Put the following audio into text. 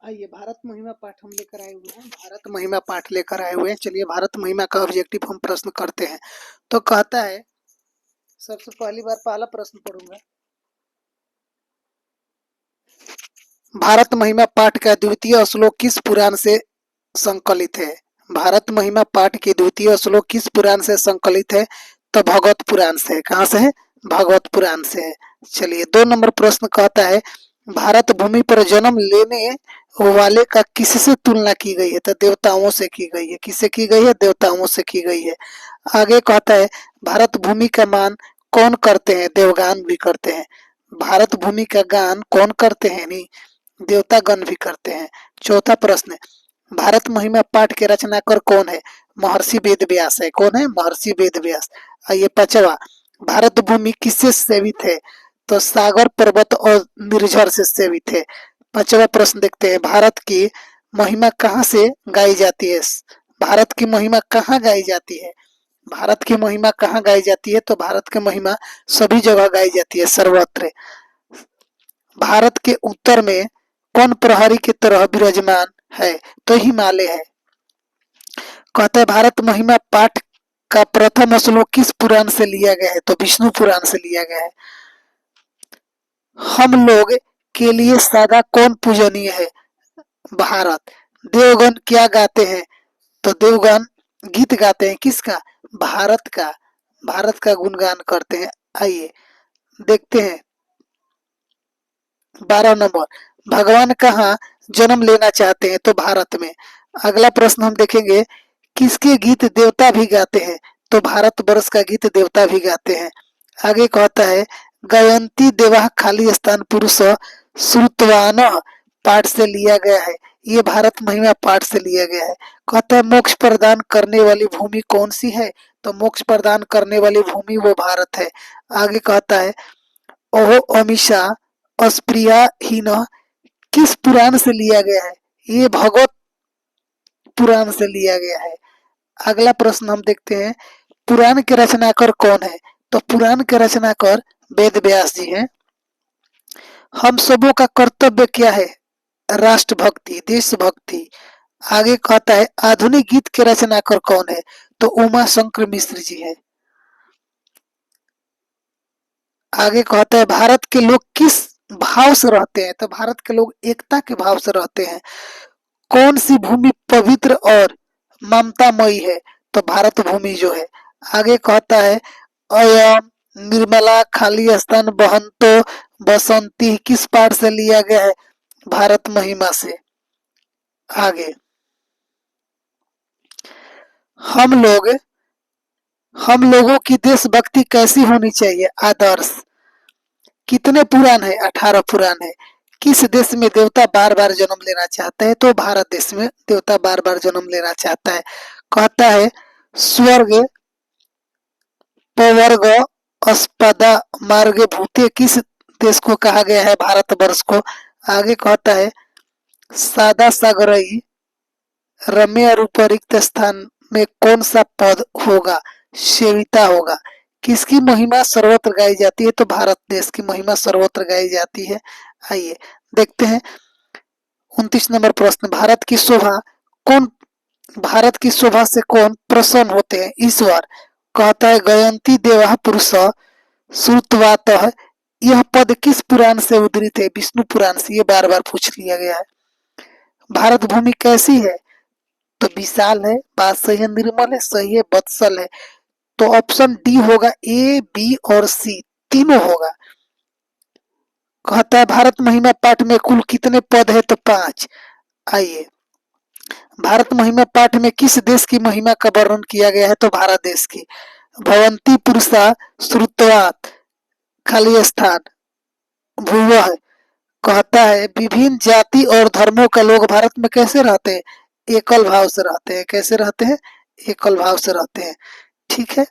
आइए भारत महिमा पाठ हम लेकर आए हुए हैं। भारत महिमा पाठ लेकर आए हुए हैं। चलिए भारत महिमा का ऑब्जेक्टिव हम प्रश्न करते हैं। तो कहता है, सबसे पहली बार पहला प्रश्न पढ़ूंगा। भारत महिमा पाठ का द्वितीय श्लोक किस पुराण से संकलित है? भारत महिमा पाठ के द्वितीय श्लोक किस पुराण से संकलित है? तो भगवत पुराण से है। कहाँ से है? भगवत पुराण से है। चलिए 2 नंबर प्रश्न कहता है, भारत भूमि पर जन्म लेने वाले का किससे तुलना की गई है? तो देवताओं से की गई है। किससे की गई है? देवताओं से की गई है। आगे कहता है, भारत भूमि का मान कौन करते हैं? देवगान भी करते हैं। भारत भूमि का गान कौन करते हैं? नहीं, देवतागण भी करते हैं। चौथा प्रश्न, भारत महिमा पाठ के रचनाकार कौन है? महर्षि वेद व्यास है। कौन है? महर्षि वेद व्यास। ये 5वां, भारत भूमि किससे सेवित है? तो सागर, पर्वत और निर्झर से सेवित है। 5वां प्रश्न देखते हैं, भारत की महिमा कहाँ से गाई जाती है? भारत की महिमा कहाँ गाई जाती है? भारत की महिमा कहाँ गाई जाती है? तो भारत की महिमा सभी जगह गाई जाती है, सर्वत्र। भारत के उत्तर में कौन प्रहरी की तरह विराजमान है? तो हिमालय है। कहता है, भारत महिमा पाठ का प्रथम श्लोक किस पुराण से लिया गया है? तो विष्णु पुराण से लिया गया है। हम लोग के लिए सदा कौन पूजनीय है? भारत। देवगण क्या गाते हैं? तो देवगण गीत गाते हैं। किसका? भारत का। भारत का गुणगान करते हैं। आइए देखते हैं 12 नंबर, भगवान कहाँ जन्म लेना चाहते हैं? तो भारत में। अगला प्रश्न हम देखेंगे, किसके गीत देवता भी गाते हैं? तो भारत वर्ष का गीत देवता भी गाते हैं। आगे कहता है, गायंती देवा खाली स्थान पुरुष श्रुतवान पाठ से लिया गया है। ये भारत महिमा पाठ से लिया गया है। कहता है, मोक्ष प्रदान करने वाली भूमि कौन सी है? तो मोक्ष प्रदान करने वाली भूमि वो भारत है। आगे कहता है, ओहो अमीषा अस्प्रिया हीन किस पुराण से लिया गया है? ये भगवत पुराण से लिया गया है। अगला प्रश्न हम देखते हैं, पुराण के रचनाकार कौन है? तो पुराण के रचनाकार वेद व्यास जी हैं। हम सबों का कर्तव्य क्या है? राष्ट्रभक्ति, देशभक्ति। आगे कहता है, आधुनिक गीत के रचनाकार कौन है? तो उमा शंकर मिश्र जी है। आगे कहता है, भारत के लोग किस भाव से रहते हैं? तो भारत के लोग एकता के भाव से रहते हैं। कौन सी भूमि पवित्र और ममतामयी है? तो भारत भूमि जो है। आगे कहता है, अयम निर्मला खाली स्थान बहंतो बसंती किस पाठ से लिया गया है? भारत महिमा से। आगे, हम लोगों की देशभक्ति कैसी होनी चाहिए? आदर्श। कितने पुराण है? 18 पुराण है। किस देश में देवता बार बार जन्म लेना चाहता है? तो भारत देश में देवता बार बार जन्म लेना चाहता है। कहता है, स्वर्ग पवर्ग अस्पदा मार्ग भूते किस देश को कहा गया है? भारतवर्ष को। आगे कहता है, सादा सागरई रम्य रूप रिक्त स्थान में कौन सा पद होगा? सेविता होगा। किसकी महिमा सर्वत्र गाई जाती है? तो भारत देश की महिमा सर्वत्र गाई जाती है। आइए देखते हैं 29 नंबर प्रश्न, भारत की शोभा से कौन प्रसन्न होते हैं? ईश्वर। कहता है, गयंती देवा पुरुष श्रुतवातः यह पद किस पुराण से उद्धृत है? विष्णु पुराण से। ये बार बार पूछ लिया गया है। भारत भूमि कैसी है? तो विशाल है। बात सही है। निर्मल है। सही है। वत्सल है। तो ऑप्शन डी होगा। ए, बी और सी तीनों होगा। कहता है, भारत महिमा पाठ में कुल कितने पद है? तो 5। आइए, भारत महिमा पाठ में किस देश की महिमा का वर्णन किया गया है? तो भारत देश की। भवंती पुरुषा श्रुतवात खाली स्थान भूवः। कहता है, विभिन्न जाति और धर्मों के लोग भारत में कैसे रहते हैं? एकल भाव से रहते हैं। कैसे रहते हैं? एकल भाव से रहते हैं। ठीक है।